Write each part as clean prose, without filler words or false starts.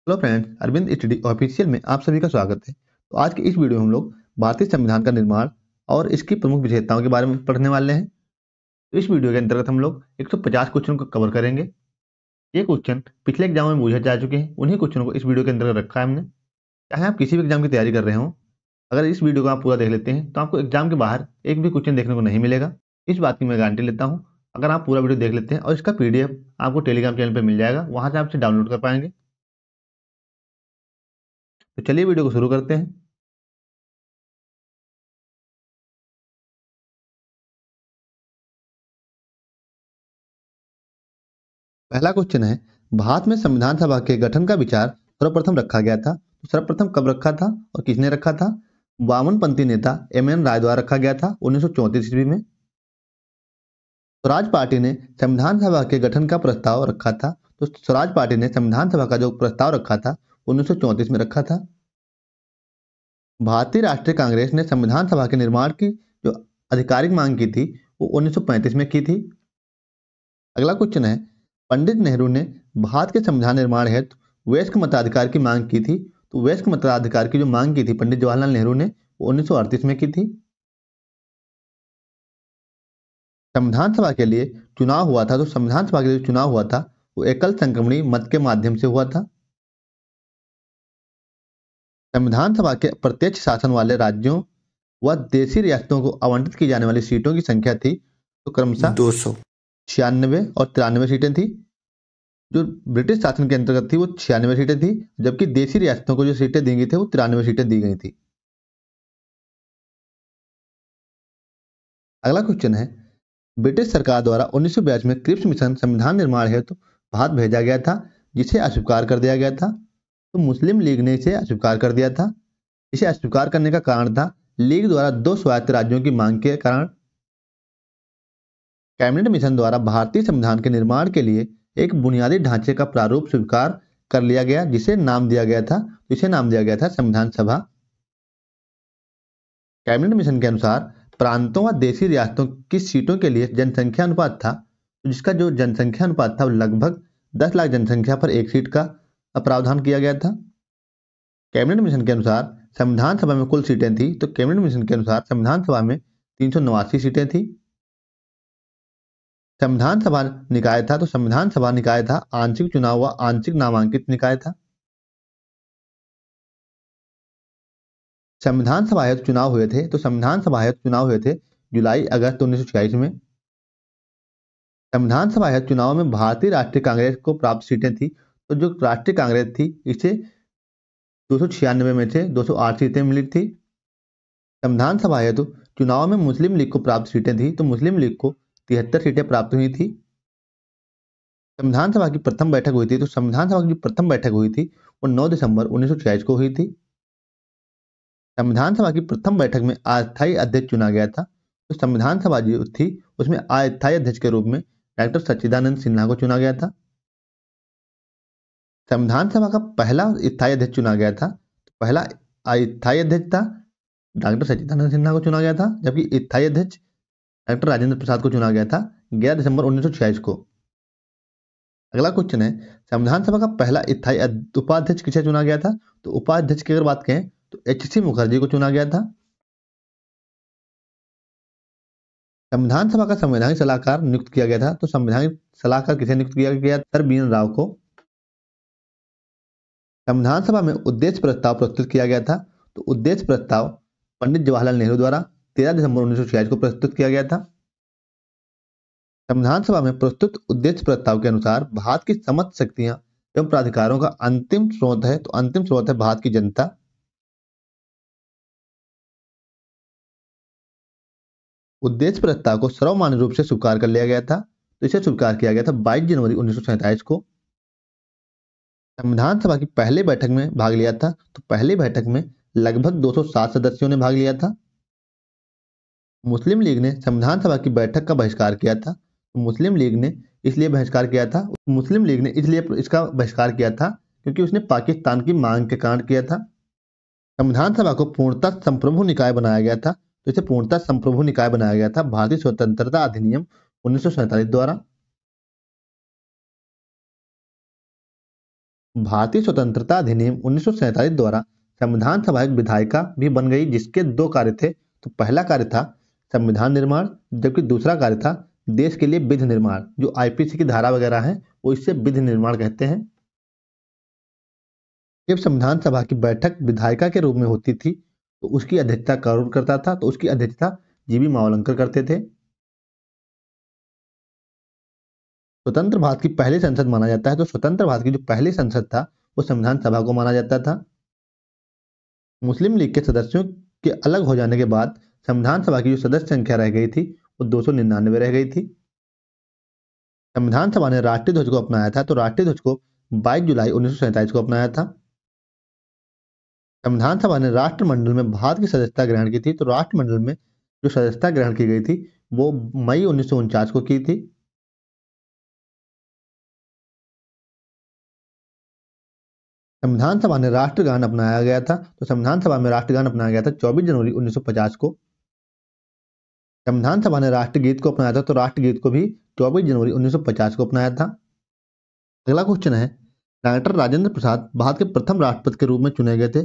Hello friends, Arvind study official में आप सभी का स्वागत है। तो आज की इस वीडियो में हम लोग भारतीय संविधान का निर्माण और इसकी प्रमुख विशेषताओं के बारे में पढ़ने वाले हैं। तो इस वीडियो के अंतर्गत हम लोग 150 क्वेश्चन को कवर करेंगे। ये क्वेश्चन पिछले एग्जाम में पूछे जा चुके हैं, उन्हीं क्वेश्चनों को इस वीडियो के अंतर्गत रखा है हमने। चाहे आप किसी भी एग्जाम की तैयारी कर रहे हो, अगर इस वीडियो को आप पूरा देख लेते हैं तो आपको एग्जाम के बाहर एक भी क्वेश्चन देखने को नहीं मिलेगा। इस बात की मैं गारंटी लेता हूँ। अगर आप पूरा वीडियो देख लेते हैं और इसका PDF आपको टेलीग्राम चैनल पर मिल जाएगा, वहां से आप इसे डाउनलोड कर पाएंगे। तो चलिए वीडियो को शुरू करते हैं। पहला क्वेश्चन है, भारत में संविधान सभा के गठन का विचार सर्वप्रथम रखा गया था। तो सर्वप्रथम कब रखा था और किसने रखा था? वामनपंथी नेता MN राय द्वारा रखा गया था 1934 ईस्वी में। स्वराज पार्टी ने संविधान सभा के गठन का प्रस्ताव रखा था। तो स्वराज पार्टी ने संविधान सभा का जो प्रस्ताव रखा था 1934 में रखा था। भारतीय राष्ट्रीय कांग्रेस ने संविधान सभा के निर्माण की जो आधिकारिक मांग की थी वो 1935 में की थी। अगला क्वेश्चन है, पंडित नेहरू ने भारत के संविधान निर्माण हेतु वयस्क मताधिकार की मांग की थी। तो वयस्क मताधिकार की जो मांग की थी पंडित जवाहरलाल नेहरू ने वो 1938 में की थी। संविधान सभा के लिए चुनाव हुआ था। तो संविधान सभा के लिए चुनाव हुआ था वो एकल संक्रमणी मत के माध्यम से हुआ था। संविधान सभा के प्रत्यक्ष शासन वाले राज्यों व देशी रियासतों को आवंटित की जाने वाली सीटों की संख्या थी तो क्रमशः 200। 96 और 93 सीटें थी। जो ब्रिटिश शासन के अंतर्गत थी वो 96 सीटें थी, जबकि देशी रियासतों को जो सीटें दी गई थी वो 93 सीटें दी गई थी। अगला क्वेश्चन है, ब्रिटिश सरकार द्वारा 1942 में क्रिप्स मिशन संविधान निर्माण हेतु भारत भेजा गया था, जिसे अस्वीकार कर दिया गया था। तो मुस्लिम लीग ने इसे अस्वीकार कर दिया था। इसे अस्वीकार करने का कारण था लीग द्वारा 2 स्वायत्त राज्यों की मांग के कारण। कैबिनेट मिशन द्वारा भारतीय संविधान के निर्माण के लिए एक बुनियादी ढांचे का प्रारूप स्वीकार कर लिया गया, जिसे नाम दिया गया था संविधान सभा। कैबिनेट मिशन के अनुसार प्रांतों व देशी रियासतों की सीटों के लिए जनसंख्या अनुपात था, तो जिसका जो जनसंख्या अनुपात था वो लगभग 10 लाख जनसंख्या पर एक सीट का प्रावधान किया गया था। कैबिनेट मिशन के अनुसार संविधान सभा में कुल सीटें थी। तो कैबिनेट मिशन के अनुसार संविधान सभा में 389 सीटें थी। संविधान सभा निकाय था। तो संविधान सभा निकाय था आंशिक चुनाव व आंशिक नामांकित निकाय था। संविधान सभा हेतु चुनाव हुए थे। तो संविधान सभा हेतु चुनाव हुए थे जुलाई अगस्त 1946 में। संविधान सभा हेतु चुनाव में भारतीय राष्ट्रीय कांग्रेस को प्राप्त सीटें थी। तो जो राष्ट्रीय कांग्रेस थी इसे 296 में से 208 सीटें मिली थी। संविधान सभा हेतु चुनाव में मुस्लिम लीग को प्राप्त सीटें थी। तो मुस्लिम लीग को 73 सीटें प्राप्त हुई थी। संविधान सभा की प्रथम बैठक हुई थी। तो संविधान सभा की प्रथम बैठक हुई थी वो 9 दिसंबर 1946 को हुई थी। संविधान सभा की प्रथम बैठक में अस्थायी अध्यक्ष चुना गया था। तो संविधान सभा जो थी उसमें अस्थायी अध्यक्ष के रूप में डॉक्टर सच्चिदानंद सिन्हा को चुना गया था। संविधान सभा का पहला स्थायी अध्यक्ष चुना गया था। तो पहला स्थायी अध्यक्ष था डॉक्टर सच्चिदानंद सिन्हा को चुना गया था, जबकि स्थायी अध्यक्ष डॉक्टर राजेंद्र प्रसाद को चुना गया था 11 दिसंबर 1946 को। अगला क्वेश्चन है, संविधान सभा का पहला स्थायी उपाध्यक्ष किसे चुना गया था? तो उपाध्यक्ष की अगर बात करें तो HC मुखर्जी को चुना गया था। संविधान सभा का संवैधानिक सलाहकार नियुक्त किया गया था। तो संवैधानिक सलाहकार किसे नियुक्त किया गया? सर BN राव को। संविधान सभा में उद्देश्य प्रस्ताव प्रस्तुत किया गया था। तो उद्देश्य प्रस्ताव पंडित जवाहरलाल नेहरू द्वारा 13 दिसंबर 1946 को प्रस्तुत किया गया था। संविधान सभा में प्रस्तुत उद्देश्य प्रस्ताव के अनुसार भारत की समस्त शक्तियां एवं प्राधिकारों का अंतिम स्रोत है। तो अंतिम स्रोत है भारत की जनता। उद्देश्य प्रस्ताव को सर्वमान्य रूप से स्वीकार कर लिया गया था। तो इसे स्वीकार किया गया था 22 जनवरी 1947 को। संविधान सभा की पहली बैठक में भाग लिया था। तो पहली बैठक में लगभग 207 सदस्यों ने भाग लिया था। मुस्लिम लीग ने संविधान सभा की बैठक का बहिष्कार किया था। तो मुस्लिम लीग ने इसलिए बहिष्कार किया था इसका बहिष्कार किया था क्योंकि उसने पाकिस्तान की मांग के कारण किया था। संविधान सभा को पूर्णतः संप्रभु निकाय बनाया गया था। तो इसे पूर्णतः संप्रभु निकाय बनाया गया था भारतीय स्वतंत्रता अधिनियम 1947 द्वारा। भारतीय स्वतंत्रता अधिनियम 1947 द्वारा संविधान सभा एक विधायिका भी बन गई, जिसके दो कार्य थे। तो पहला कार्य था संविधान निर्माण, जबकि दूसरा कार्य था देश के लिए विधि निर्माण। जो आईपीसी की धारा वगैरह है वो इससे विधि निर्माण कहते हैं। जब संविधान सभा की बैठक विधायिका के रूप में होती थी तो उसकी अध्यक्षता कौन करता था? तो उसकी अध्यक्षता जीबी मावलंकर करते थे। स्वतंत्र भारत की पहली संसद माना जाता है, तो स्वतंत्र भारत की जो पहली संसद था वो संविधान सभा को माना जाता था। मुस्लिम लीग के सदस्यों के अलग हो जाने के बाद संविधान सभा की जो सदस्य संख्या रह गई थी वो 299 रह गई थी। संविधान सभा ने राष्ट्रीय ध्वज को अपनाया था, तो राष्ट्रीय ध्वज को 22 जुलाई 1947 को अपनाया था। संविधान सभा ने राष्ट्रमंडल में भारत की सदस्यता ग्रहण की थी, तो राष्ट्रमंडल में जो सदस्यता ग्रहण की गई थी वो मई 1949 को की थी। संविधान सभा ने राष्ट्रगान अपनाया गया था, तो संविधान सभा में राष्ट्रगान अपनाया गया था 24 जनवरी 1950 को। संविधान सभा ने राष्ट्रगीत को अपनाया था, तो राष्ट्रगीत को भी 24 जनवरी 1950 को अपनाया था। अगला क्वेश्चन है, डॉक्टर राजेंद्र प्रसाद भारत के प्रथम राष्ट्रपति के रूप में चुने गए थे।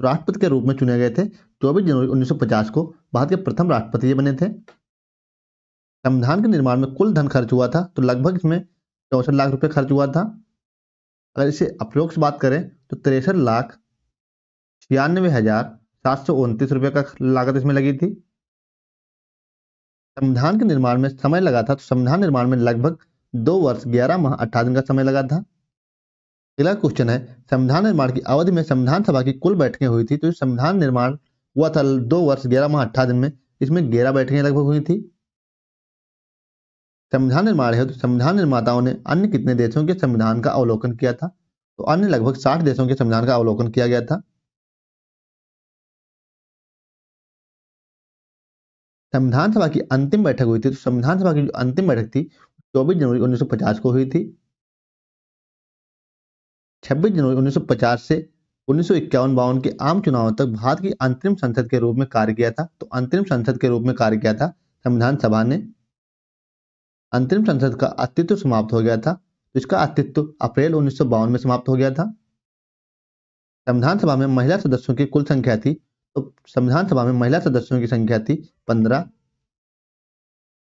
राष्ट्रपति के रूप में चुने गए थे 24 जनवरी 1950 को। भारत के प्रथम राष्ट्रपति ये बने थे। संविधान के निर्माण में कुल धन खर्च हुआ था, तो लगभग इसमें 64 लाख रुपए खर्च हुआ था। अगर इसे अप्रोक्स बात करें तो 63,96,729 रुपए का लागत इसमें लगी थी। संविधान के निर्माण में समय लगा था, तो संविधान निर्माण में लगभग 2 वर्ष 11 माह 18 दिन का समय लगा था। अगला क्वेश्चन है, संविधान निर्माण की अवधि में संविधान सभा की कुल बैठकें हुई थी। तो संविधान निर्माण हुआ था 2 वर्ष 11 माह 18 दिन में, इसमें 11 बैठकें लगभग हुई थी। संविधान निर्माण है तो संविधान निर्माताओं ने अन्य कितने देशों के संविधान का अवलोकन किया था? तो अन्य लगभग 60 देशों के संविधान का अवलोकन किया गया था। संविधान सभा की अंतिम बैठक हुई थी, तो संविधान सभा की जो अंतिम बैठक थी 24 जनवरी 1950 को हुई थी। 26 जनवरी 1950 से 1951-52 के आम चुनावों तक भारत की अंतरिम संसद के रूप में कार्य किया था। तो अंतरिम संसद के रूप में कार्य किया था संविधान सभा ने। अंतरिम संसद का अस्तित्व समाप्त हो गया था, तो इसका अस्तित्व अप्रैल 1952 में समाप्त हो गया था। संविधान सभा में महिला सदस्यों की कुल संख्या थी, तो संविधान सभा में महिला सदस्यों की संख्या थी 15।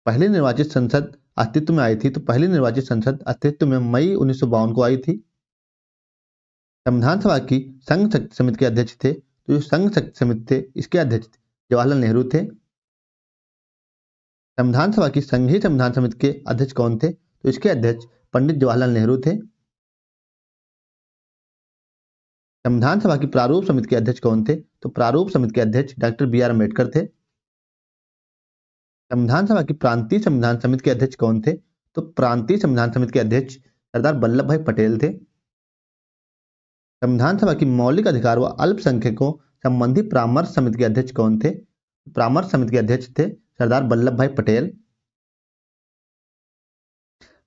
पहली निर्वाचित संसद अस्तित्व में आई थी, तो पहली निर्वाचित संसद अस्तित्व में मई 1952 को आई थी। संविधान सभा की संघ शक्ति समिति के अध्यक्ष थे, तो जो संघ शक्ति समिति थे इसके अध्यक्ष जवाहरलाल नेहरू थे। संविधान सभा की संघीय संविधान समिति के अध्यक्ष कौन थे? तो इसके अध्यक्ष पंडित जवाहरलाल नेहरू थे। संविधान सभा की प्रारूप समिति के अध्यक्ष कौन थे? तो प्रारूप समिति के अध्यक्ष डॉक्टर बी आर अम्बेडकर थे। संविधान सभा की प्रांतीय संविधान समिति के अध्यक्ष कौन थे? तो प्रांतीय संविधान समिति के अध्यक्ष सरदार वल्लभ भाई पटेल थे। संविधान सभा की मौलिक अधिकार व अल्पसंख्यकों संबंधी परामर्श समिति के अध्यक्ष कौन थे? परामर्श समिति के अध्यक्ष थे सरदार वल्लभ भाई पटेल।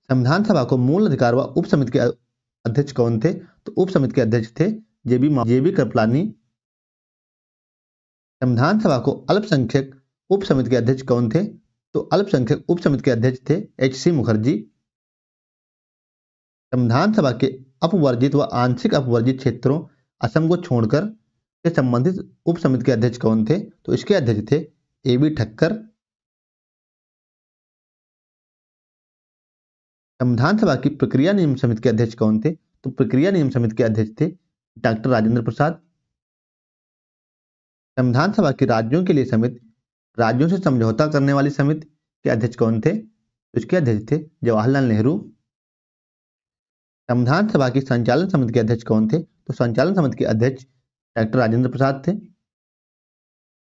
संविधान सभा को मूल अधिकार व उप समिति के अध्यक्ष कौन थे? तो उप समिति के अध्यक्ष थे जेबी कृपलानी। संविधान सभा को अल्पसंख्यक उप समिति के अध्यक्ष कौन थे? तो अल्पसंख्यक उप समिति के अध्यक्ष थे एच.सी. मुखर्जी। संविधान सभा के अपवर्जित व आंशिक अपवर्जित क्षेत्रों असम को छोड़कर से संबंधित उप समिति के अध्यक्ष कौन थे? तो इसके अध्यक्ष थे ए.बी. ठक्कर। संविधान सभा की प्रक्रिया नियम समिति के अध्यक्ष कौन थे? तो प्रक्रिया नियम समिति के अध्यक्ष थे डॉक्टर राजेंद्र प्रसाद। संविधान सभा की राज्यों के लिए समिति, राज्यों से समझौता करने वाली समिति के अध्यक्ष कौन थे? तो इसके अध्यक्ष थे जवाहरलाल नेहरू। संविधान सभा की संचालन समिति के अध्यक्ष कौन थे? तो संचालन समिति के अध्यक्ष डॉक्टर राजेंद्र प्रसाद थे।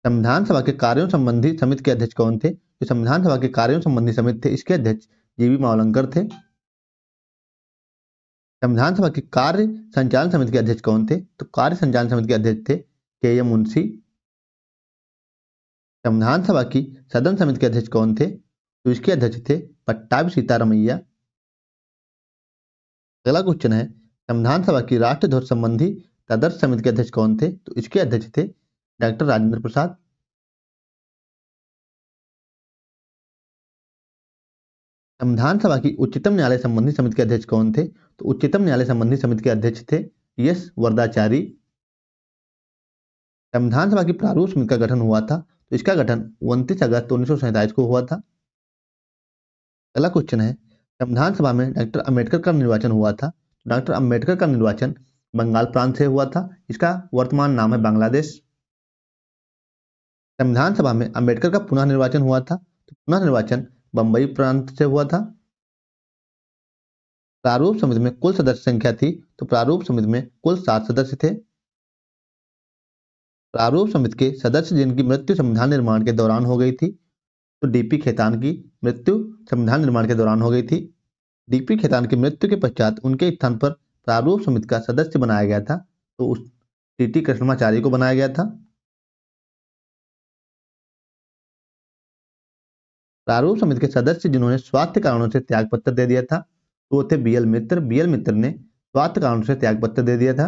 संविधान सभा के कार्यों संबंधी समिति के अध्यक्ष कौन थे? जो संविधान सभा के कार्यों संबंधी समिति थे इसके अध्यक्ष जीबी मावलंकर थे। संविधान सभा की कार्य संचालन समिति के अध्यक्ष कौन थे? तो कार्य संचालन समिति के अध्यक्ष थे के.एम. मुंशी। संविधान सभा की सदन समिति के अध्यक्ष कौन थे? तो इसके अध्यक्ष थे पट्टाभी सीतारमैया। अगला क्वेश्चन है, संविधान सभा की राष्ट्र ध्वज संबंधी तदर्थ समिति के अध्यक्ष कौन थे? तो इसके अध्यक्ष थे डॉक्टर राजेंद्र प्रसाद। संविधान सभा की उच्चतम न्यायालय संबंधी समिति के अध्यक्ष कौन थे? तो उच्चतम न्यायालय संबंधी समिति के अध्यक्ष थे एस वरदाचारी। संविधान सभा की प्रारूप समिति का गठन हुआ था, तो इसका गठन 29 अगस्त 1947 को हुआ था। अगला क्वेश्चन है, संविधान सभा में डॉक्टर अंबेडकर का निर्वाचन हुआ था। डॉक्टर अंबेडकर का निर्वाचन बंगाल प्रांत से हुआ था, इसका वर्तमान नाम है बांग्लादेश। संविधान सभा में अंबेडकर का पुनः निर्वाचन हुआ था, तो पुनः निर्वाचन बंबई प्रांत से हुआ था। प्रारूप समिति में कुल सदस्य संख्या थी, तो प्रारूप समिति में कुल 7 सदस्य थे। प्रारूप समिति के सदस्य जिनकी मृत्यु संविधान निर्माण के दौरान हो गई थी, तो डीपी खेतान की मृत्यु संविधान निर्माण के दौरान हो गई थी। डीपी खेतान की मृत्यु के पश्चात उनके स्थान पर प्रारूप समिति का सदस्य बनाया गया था, तो उस टीटी कृष्णमाचारी को बनाया गया था। प्रारूप समिति के सदस्य जिन्होंने स्वास्थ्य कारणों से त्याग पत्र दे दिया था, तो वो थे बीएल मित्र। बीएल मित्र ने स्वास्थ्य कारणों से त्याग पत्र दे दिया था।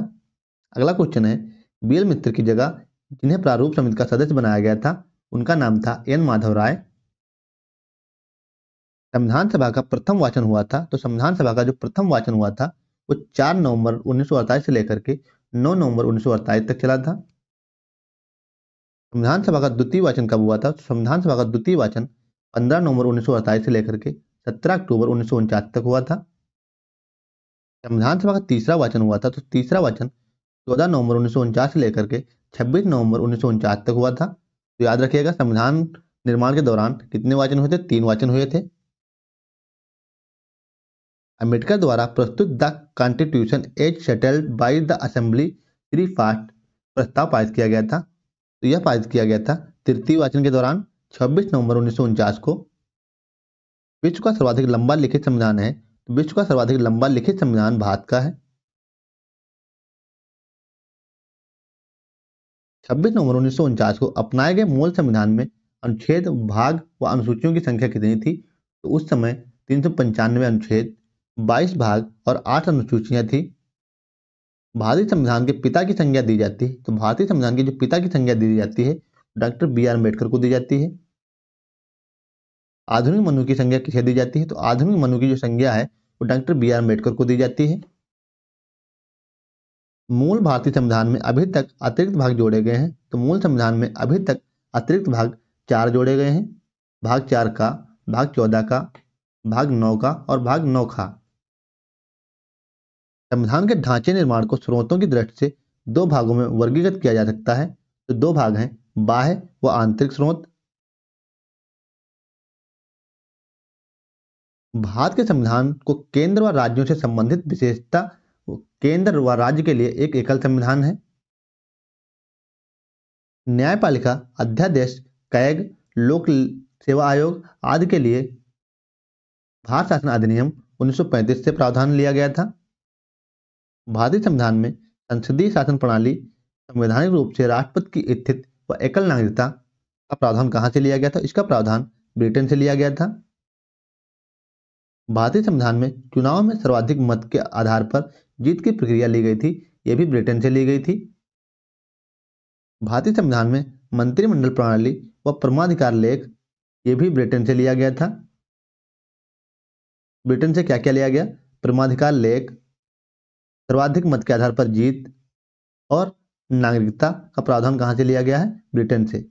अगला क्वेश्चन है, बीएल मित्र की जगह जिन्हें प्रारूप समिति का सदस्य बनाया गया था, उनका नाम था एन माधव राय। संविधान सभा का प्रथम वाचन हुआ था, तो संविधान सभा का जो प्रथम वाचन हुआ था वो 4 नवंबर 1948 से लेकर के 9 नवंबर 1948 तक चला था। संविधान सभा का द्वितीय वाचन कब हुआ था? तो संविधान सभा का द्वितीय वाचन 15 नवंबर 1948 से लेकर के 17 अक्टूबर 1949 तक हुआ था। संविधान सभा का तीसरा वाचन हुआ था, तो तीसरा वाचन 14 नवंबर 1949 से लेकर के 26 नवंबर 1949 तक हुआ था। तो याद रखिएगा, संविधान निर्माण के दौरान कितने वाचन हुए थे? 3 वाचन हुए थे। अंबेडकर द्वारा प्रस्तुत the constitution as settled by the assembly 3 part प्रस्ताव पारित किया गया था, तो यह पारित किया गया था तृतीय वाचन के दौरान 26 नवंबर 1949 को। विश्व का सर्वाधिक लंबा लिखित संविधान है, तो विश्व का सर्वाधिक लंबा लिखित संविधान भारत का है। 26 नवंबर 1949 को अपनाए गए मूल संविधान में अनुच्छेद, भाग व अनुसूचियों की संख्या कितनी थी? तो उस समय 395 अनुच्छेद, 22 भाग और 8 अनुसूचियां थी। भारतीय संविधान के पिता की संज्ञा दी जाती है, तो भारतीय संविधान की जो पिता की संज्ञा दी जाती है डॉक्टर बी आर अम्बेडकर को दी जाती है। आधुनिक मनु की संज्ञा किसे दी जाती है? तो आधुनिक मनु की जो संज्ञा है वो डॉक्टर बी आर अम्बेडकर को दी जाती है। मूल भारतीय संविधान में अभी तक अतिरिक्त भाग जोड़े गए हैं, तो मूल संविधान में अभी तक अतिरिक्त भाग 4 जोड़े गए हैं। भाग 4 का, भाग 14 का, भाग 9 का और भाग 9 का। संविधान के ढांचे निर्माण को स्रोतों की दृष्टि से 2 भागों में वर्गीकृत किया जा सकता है, तो 2 भाग हैं, बाह्य व आंतरिक स्रोत। भारत के संविधान को केंद्र व राज्यों से संबंधित विशेषता केंद्र व राज्य के लिए एक एकल संविधान है। न्यायपालिका, अध्यादेश, कैग, लोक सेवा आयोग आदि के लिए भारत शासन अधिनियम 1935 से प्रावधान लिया गया था। भारतीय संविधान में संसदीय शासन प्रणाली, संवैधानिक रूप से राष्ट्रपति की स्थिति व एकल नागरिकता का प्रावधान कहां से लिया गया था? इसका प्रावधान ब्रिटेन से लिया गया था। भारतीय संविधान में चुनाव में सर्वाधिक मत के आधार पर जीत की प्रक्रिया ली गई थी, यह भी ब्रिटेन से ली गई थी। भारतीय संविधान में मंत्रिमंडल प्रणाली व परमाधिकार लेख, यह भी ब्रिटेन से लिया गया था। ब्रिटेन से क्या क्या लिया गया? परमाधिकार लेख, सर्वाधिक मत के आधार पर जीत और नागरिकता का प्रावधान कहां से लिया गया है? ब्रिटेन से।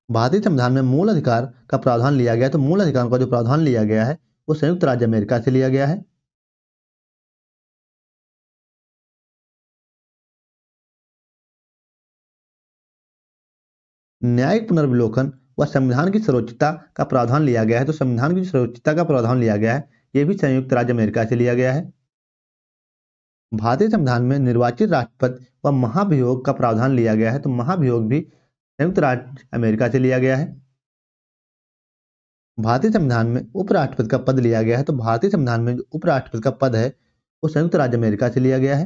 भारतीय संविधान में मूल अधिकार का प्रावधान लिया गया, तो मूल अधिकार का जो प्रावधान लिया गया है वो संयुक्त राज्य अमेरिका से लिया गया है। न्यायिक पुनर्विलोकन व संविधान की सर्वोच्चता का प्रावधान लिया गया है, तो संविधान की सर्वोच्चता का प्रावधान लिया गया है, यह भी संयुक्त राज्य अमेरिका से लिया गया है। भारतीय संविधान में निर्वाचित राष्ट्रपति व महाभियोग का प्रावधान लिया गया है, तो महाभियोग भी संयुक्त राज्य अमेरिका से लिया गया है। भारतीय संविधान में उपराष्ट्रपति का पद लिया गया है, तो भारतीय संविधान में जो उपराष्ट्रपति का पद है वो संयुक्त राज्य अमेरिका से लिया गया है।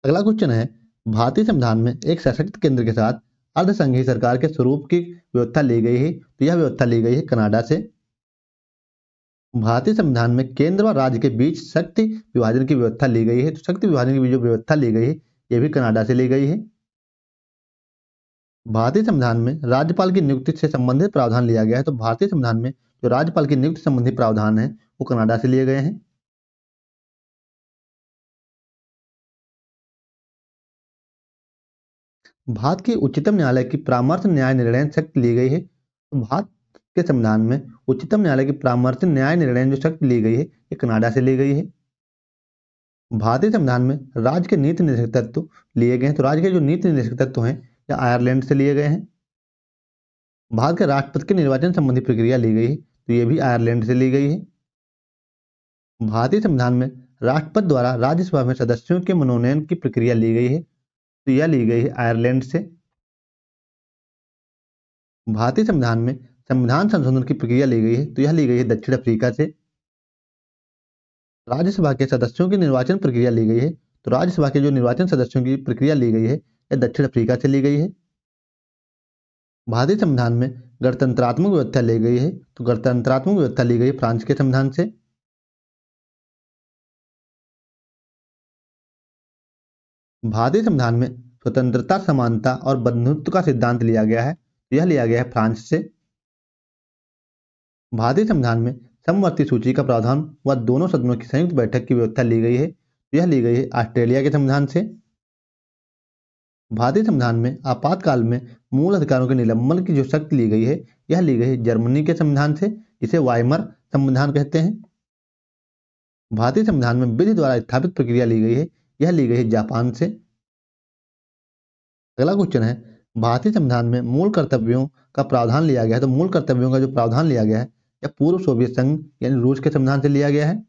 अगला क्वेश्चन है, भारतीय संविधान में एक सशक्त केंद्र के साथ अर्धसंघीय सरकार के स्वरूप की व्यवस्था ली गई है, तो यह व्यवस्था ली गई है कनाडा से। भारतीय संविधान में केंद्र और राज्य के बीच शक्ति विभाजन की व्यवस्था ली गई है, तो शक्ति विभाजन की जो व्यवस्था ली गई है यह भी कनाडा से ली गई है। भारतीय संविधान में राज्यपाल की नियुक्ति से संबंधित प्रावधान लिया गया है। तो भारतीय संविधान में जो राज्यपाल की नियुक्ति संबंधी प्रावधान है वो कनाडा से लिए गए हैं। भारत के उच्चतम न्यायालय की परामर्श न्याय निर्णय शक्ति ली गई है। तो भारत के संविधान में उच्चतम न्यायालय की परामर्श न्याय निर्णय जो शक्ति ली गई है ये कनाडा से ली गई है। भारतीय संविधान में राज्य के नीति निर्देशक तत्व लिए गए हैं। तो राज्य के जो नीति निर्देशक तत्व हैं ये आयरलैंड से लिए गए हैं। भारत के राष्ट्रपति के निर्वाचन संबंधी प्रक्रिया ली गई है। तो ये भी आयरलैंड से ली गई है। भारतीय संविधान में राष्ट्रपति द्वारा राज्यसभा में सदस्यों के मनोनयन की प्रक्रिया ली गई है। तो यह ली गई है आयरलैंड से। भारतीय संविधान में संविधान संशोधन की प्रक्रिया ली गई है। तो यह ली गई है दक्षिण अफ्रीका से। राज्यसभा के सदस्यों की निर्वाचन प्रक्रिया ली गई है। तो राज्यसभा के जो निर्वाचन सदस्यों की प्रक्रिया ली गई है यह दक्षिण अफ्रीका से ली गई है। भारतीय संविधान में गणतंत्रात्मक व्यवस्था ली गई है। तो गणतंत्रात्मक व्यवस्था ली गई फ्रांस के संविधान से। भारतीय संविधान में स्वतंत्रता, समानता और बंधुत्व का सिद्धांत लिया गया है। यह लिया गया है फ्रांस से। भारतीय संविधान में समवर्ती सूची का प्रावधान व दोनों सदनों की संयुक्त बैठक की व्यवस्था ली गई है। यह ली गई है ऑस्ट्रेलिया के संविधान से। भारतीय संविधान में आपातकाल में मूल अधिकारों के निलंबन की जो शक्ति ली गई है यह ली गई है जर्मनी के संविधान से, जिसे वाइमर संविधान कहते हैं। भारतीय संविधान में विधि द्वारा स्थापित प्रक्रिया ली गई है। यह ली गई है जापान से। अगला क्वेश्चन है, भारतीय संविधान में मूल कर्तव्यों का प्रावधान लिया गया है। तो मूल कर्तव्यों का जो प्रावधान लिया गया है यह पूर्व सोवियत संघ यानी रूस के संविधान से लिया गया है।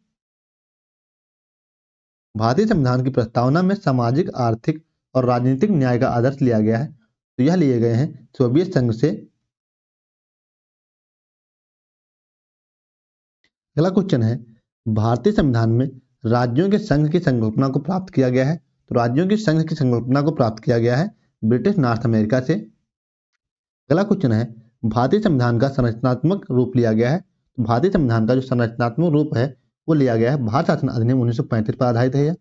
भारतीय संविधान की प्रस्तावना में सामाजिक, आर्थिक और राजनीतिक न्याय का आदर्श लिया गया है। तो यह लिए गए हैं सोवियत संघ से। अगला क्वेश्चन है, भारतीय संविधान में राज्यों के संघ की संकल्पना को प्राप्त किया गया है। तो राज्यों के संघ की संकल्पना को प्राप्त किया गया है ब्रिटिश नॉर्थ अमेरिका से। अगला क्वेश्चन है, भारतीय संविधान का संरचनात्मक रूप लिया गया है। तो भारतीय संविधान का जो संरचनात्मक रूप है वो लिया गया है भारत शासन अधिनियम 1935 पर आधारित है।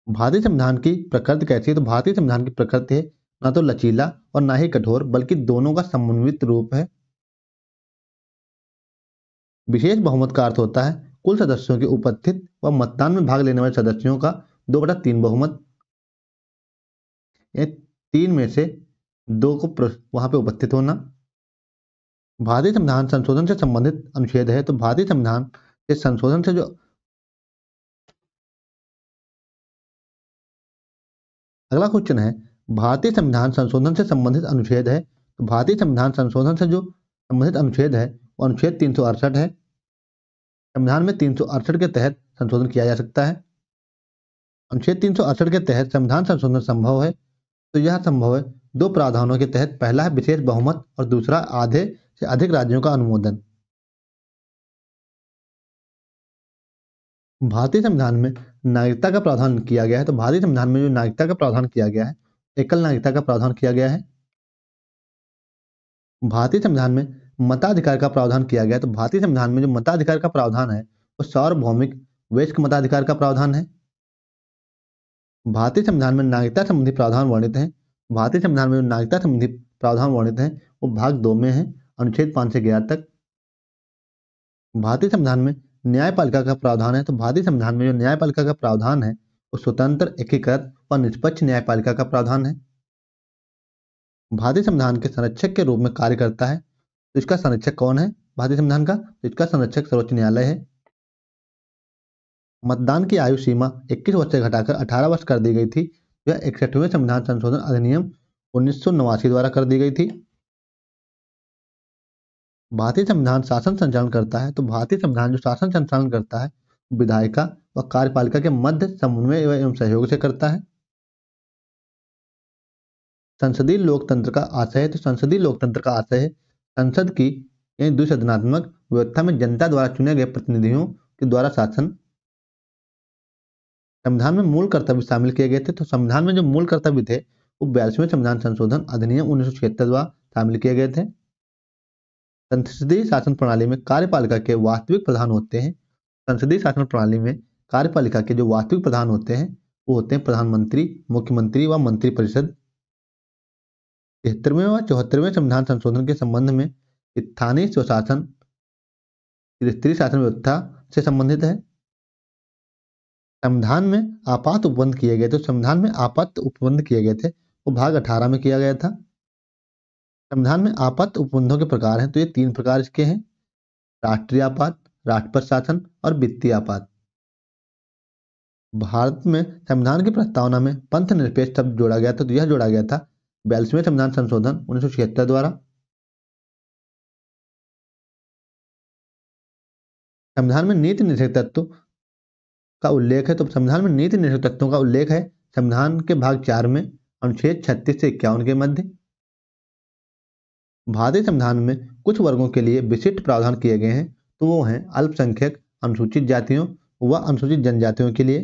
भारतीय संविधान की प्रकृति कैसी है? तो भारतीय संविधान की प्रकृति है ना तो लचीला और ना ही कठोर, बल्कि दोनों का समन्वित रूप है। विशेष बहुमत का अर्थ होता है कुल सदस्यों की उपस्थित व मतदान में भाग लेने वाले सदस्यों का 2/3 बहुमत, ये 3 में से 2 को वहां पे उपस्थित होना। भारतीय संविधान संशोधन से संबंधित अनुच्छेद है। तो भारतीय संविधान के संशोधन से जो अगला क्वेश्चन है, भारतीय संविधान संशोधन से संबंधित अनुच्छेद है। तो भारतीय संविधान संशोधन से जो संबंधित अनुच्छेद है वो अनुच्छेद 368 है। संविधान में 368 के तहत संशोधन किया जा सकता है। अनुच्छेद 368 के तहत संविधान संशोधन संभव है। तो यह संभव है दो प्रावधानों के तहत। पहला है विशेष बहुमत और दूसरा आधे से अधिक राज्यों का अनुमोदन। भारतीय संविधान में नागरिकता का प्रावधान किया गया है। तो भारतीय संविधान में जो नागरिकता का प्रावधान किया गया है, एकल नागरिकता का प्रावधान किया गया है। भारतीय संविधान में मताधिकार का प्रावधान किया गया है। तो भारतीय संविधान में जो मताधिकार का प्रावधान है वो सार्वभौमिक वयस्क मताधिकार का प्रावधान है। भारतीय संविधान में नागरिकता संबंधी प्रावधान वर्णित हैं। भारतीय संविधान में जो नागरिकता संबंधी प्रावधान वर्णित हैं वो भाग 2 में है, अनुच्छेद 5 से 11 तक। भारतीय संविधान में न्यायपालिका का प्रावधान है। तो भारतीय संविधान में जो न्यायपालिका का प्रावधान है वो स्वतंत्र, एकीकृत और निष्पक्ष न्यायपालिका का प्रावधान है। भारतीय संविधान के संरक्षक के रूप में कार्य करता है। तो इसका संरक्षक कौन है भारतीय संविधान का? तो इसका संरक्षक सर्वोच्च न्यायालय है। मतदान की आयु सीमा 21 वर्ष से घटाकर 18 वर्ष कर दी गई थी। यह 61वें संविधान संशोधन अधिनियम 1989 द्वारा कर दी गई थी। भारतीय संविधान शासन संचालन करता है। तो भारतीय संविधान जो शासन संचालन करता है विधायिका व कार्यपालिका के मध्य समन्वय एवं सहयोग से करता है। संसदीय लोकतंत्र का आशय है। तो संसदीय लोकतंत्र का आशय है संसद की द्विसदनात्मक व्यवस्था में जनता द्वारा चुने गए प्रतिनिधियों के द्वारा शासन। संविधान में मूल कर्तव्य शामिल किए गए थे। तो संविधान में जो मूल कर्तव्य थे वो 42वें संविधान संशोधन अधिनियम 1976 द्वारा शामिल किए गए थे। संसदीय शासन प्रणाली में कार्यपालिका के वास्तविक प्रधान होते हैं। संसदीय शासन प्रणाली में कार्यपालिका के जो वास्तविक प्रधान होते हैं वो होते हैं प्रधानमंत्री, मुख्यमंत्री व मंत्रिपरिषद। 73वें व 74वें संविधान संशोधन के संबंध में स्थानीय स्वशासन त्रिस्तरीय शासन व्यवस्था से संबंधित है। संविधान में आपात उपबंध किए गए, तो संविधान में आपात उपबंध किए गए थे वो भाग 18 में किया गया था। संविधान में आपात उपबंधों के प्रकार हैं, तो ये 3 प्रकार इसके हैं: राष्ट्रीय आपात, राष्ट्रपति शासन और वित्तीय आपात। भारत में संविधान की प्रस्तावना में पंथ निरपेक्ष शब्द जोड़ा गया था, तो यह जोड़ा गया था 42वें संविधान संशोधन 1976 द्वारा। संविधान में नीति निर्देशक तत्व का उल्लेख है, तो संविधान में नीति निर्देशक तत्वों का उल्लेख है संविधान के भाग 4 में अनुच्छेद 36 से 51 के मध्य। भारतीय संविधान में कुछ वर्गों के लिए विशिष्ट प्रावधान किए गए हैं, तो वो हैं अल्पसंख्यक, अनुसूचित जातियों व अनुसूचित जनजातियों के लिए।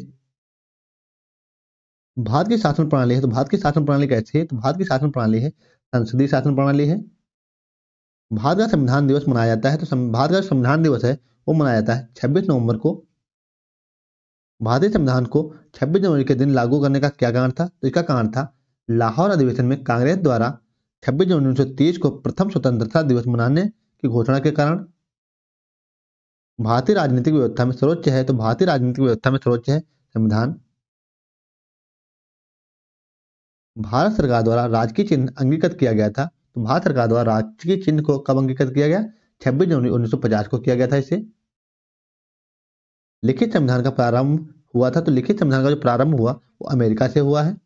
भारत की शासन प्रणाली है, तो भारत की शासन प्रणाली कैसी है? तो भारत की शासन प्रणाली है संसदीय शासन प्रणाली है। भारत का संविधान दिवस मनाया जाता है, तो भारत का संविधान दिवस है वो मनाया जाता है 26 नवंबर को। भारतीय संविधान को 26 जनवरी के दिन लागू करने का क्या कारण था? तो इसका कारण था लाहौर अधिवेशन में कांग्रेस द्वारा 26 जनवरी 1930 को प्रथम स्वतंत्रता दिवस मनाने की घोषणा के कारण। भारतीय राजनीतिक व्यवस्था में सर्वोच्च है, तो भारतीय राजनीतिक व्यवस्था में सर्वोच्च है संविधान। भारत सरकार द्वारा राजकीय चिन्ह अंगीकृत किया गया था, तो भारत सरकार द्वारा राजकीय चिन्ह को कब अंगीकृत किया गया? 26 जनवरी 1950 को किया गया था इसे। लिखित संविधान का प्रारंभ हुआ था, तो लिखित संविधान का जो प्रारंभ हुआ वो अमेरिका से हुआ है।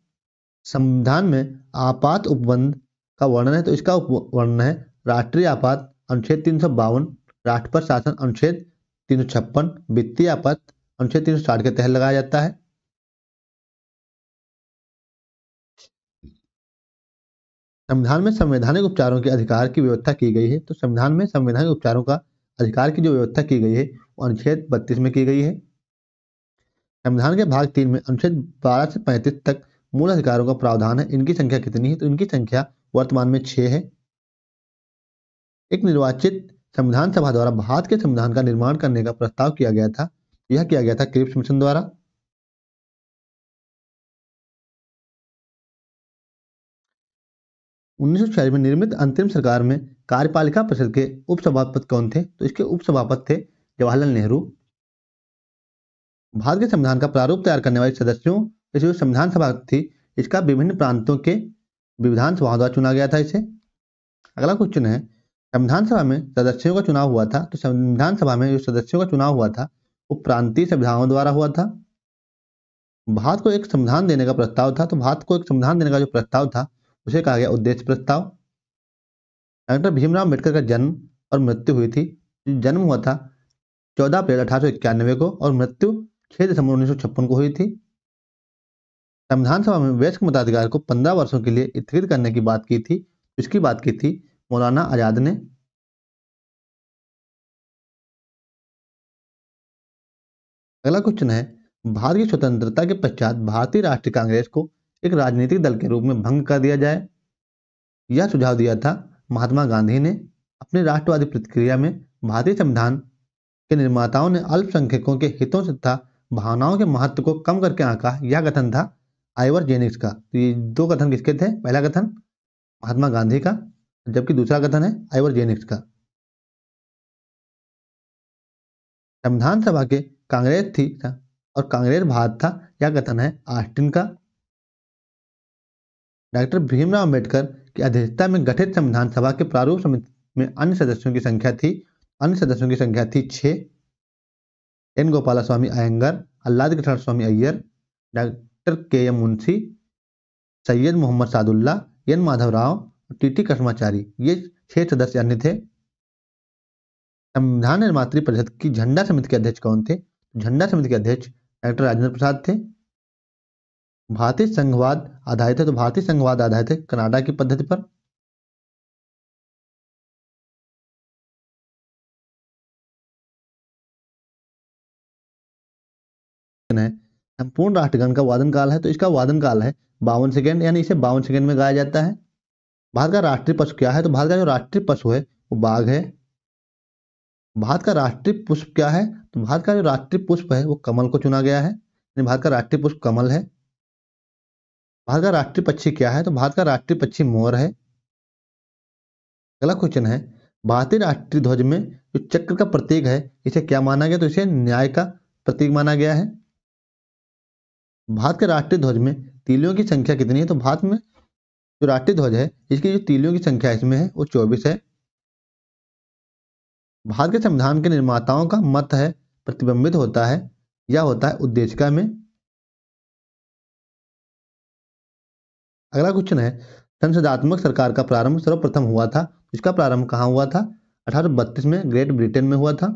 संविधान में आपात उपबंध का वर्णन है, तो इसका वर्णन है राष्ट्रीय आपात अनुच्छेद 352, राष्ट्रपति शासन अनुच्छेद 356, वित्तीय आपात अनुच्छेद 360 के तहत लगाया जाता है। संविधान में संवैधानिक उपचारों के अधिकार की व्यवस्था की गई है, तो संविधान में संवैधानिक उपचारों का अधिकार की जो व्यवस्था की गई है वो अनुच्छेद 32 में की गई है। संविधान के भाग 3 में अनुच्छेद 12 से 35 तक मूल अधिकारों का प्रावधान है। इनकी संख्या कितनी है? तो इनकी संख्या वर्तमान में 6 है। एक निर्वाचित संविधान सभा द्वारा भारत के संविधान का निर्माण करने का प्रस्ताव किया गया था, यह किया गया था क्रिप्स मिशन द्वारा। उन्नीस में निर्मित अंतरिम सरकार में कार्यपालिका परिषद के उपसभापति कौन थे? तो इसके उपसभापति थे जवाहरलाल नेहरू। भारत के संविधान का प्रारूप तैयार करने वाले सदस्यों, जो संविधान सभा थी, इसका विभिन्न प्रांतों के विधान सभाओं द्वारा चुना गया था इसे। अगला क्वेश्चन है, संविधान सभा में सदस्यों का चुनाव हुआ था, तो संविधान सभा में जो सदस्यों का चुनाव हुआ था वो प्रांतीय संविधाओं द्वारा हुआ था। भारत को एक संविधान देने का प्रस्ताव था, तो भारत को एक संविधान देने का जो प्रस्ताव था उसे कहा गया उद्देश्य प्रस्ताव। डॉक्टर भीमराव अम्बेडकर का जन्म और मृत्यु हुई थी। जन्म हुआ था 14 अप्रैल 1891 को और मृत्यु 6 दिसंबर 1956 को हुई थी। संविधान सभा में वयस्क मताधिकार को 15 वर्षों के लिए स्थगित करने की बात की थी। इसकी बात की थी मौलाना आजाद ने। अगला क्वेश्चन है, भारत की स्वतंत्रता के पश्चात भारतीय राष्ट्रीय कांग्रेस को एक राजनीतिक दल के रूप में भंग कर दिया जाए। यह सुझाव दिया था महात्मा गांधी ने। अपनी राष्ट्रवादी प्रतिक्रिया में भारतीय संविधान के निर्माताओं ने अल्पसंख्यकों के हितों तथा भावनाओं के महत्व को कम करके आंका। यह कथन था आइवर जेनिक्स का। तो ये 2 कथन किसके थे? पहला कथन महात्मा गांधी का, जबकि दूसरा कथन है आइवर जेनिक्स का। संविधान सभा के कांग्रेस थी और कांग्रेस भारत था, यह कथन है ऑस्टिन का। डॉक्टर भीमराव अम्बेडकर की अध्यक्षता में गठित संविधान सभा के प्रारूप समिति में अन्य सदस्यों की संख्या थी 6। N Gopalaswami Ayyangar, Alladi Krishnaswami Ayyar, doctor K M Munshi, Syed Mohammad Saadulla, N Madhav Rao, T Krishnachari, ये 6 सदस्य अन्य थे। संविधान निर्मात्री परिषद की झंडा समिति के अध्यक्ष कौन थे? झंडा समिति के अध्यक्ष डॉक्टर राजेंद्र प्रसाद थे। भारतीय संघवाद आधारित है, तो भारतीय संघवाद आधारित है कनाडा की पद्धति पर। संपूर्ण राष्ट्रगान का वादन काल है, तो इसका वादन काल है 52 सेकेंड, यानी इसे 52 सेकेंड में गाया जाता है। भारत का राष्ट्रीय पशु क्या है? तो भारत का जो राष्ट्रीय पशु है वो बाघ है। भारत का राष्ट्रीय पुष्प क्या है? तो भारत का जो राष्ट्रीय पुष्प है वो कमल को चुना गया है, यानी भारत का राष्ट्रीय पुष्प कमल है। भारत का राष्ट्रीय पक्षी क्या है? तो भारत का राष्ट्रीय पक्षी मोर है। अगला क्वेश्चन है, भारतीय राष्ट्रीय ध्वज में जो चक्र का प्रतीक है इसे क्या माना गया? तो इसे न्याय का प्रतीक माना गया है। भारत के राष्ट्रीय ध्वज में तीलियों की संख्या कितनी है? तो भारत में जो राष्ट्रीय ध्वज है इसकी जो तीलियों की संख्या इसमें है वो 24 है। भारत के संविधान के निर्माताओं का मत है प्रतिबिंबित होता है या होता है उद्देशिका में। अगला क्वेश्चन है, संसदात्मक सरकार का प्रारंभ सर्वप्रथम हुआ था, इसका प्रारंभ कहाँ हुआ था? 1832 में ग्रेट ब्रिटेन में हुआ था।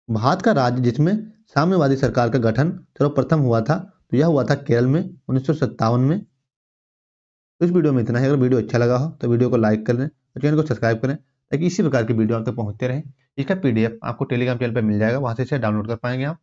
भारत का राज्य जिसमें साम्यवादी सरकार का गठन सर्वप्रथम हुआ था तो यह हुआ था केरल में 1957 में। तो इस वीडियो में इतना ही। अगर वीडियो अच्छा लगा हो तो वीडियो को लाइक करें और चैनल को सब्सक्राइब करें ताकि इसी प्रकार की वीडियो आप तक पहुंचते रहें। इसका PDF आपको टेलीग्राम चैनल पर मिल जाएगा, वहां से इसे डाउनलोड कर पाएंगे आप।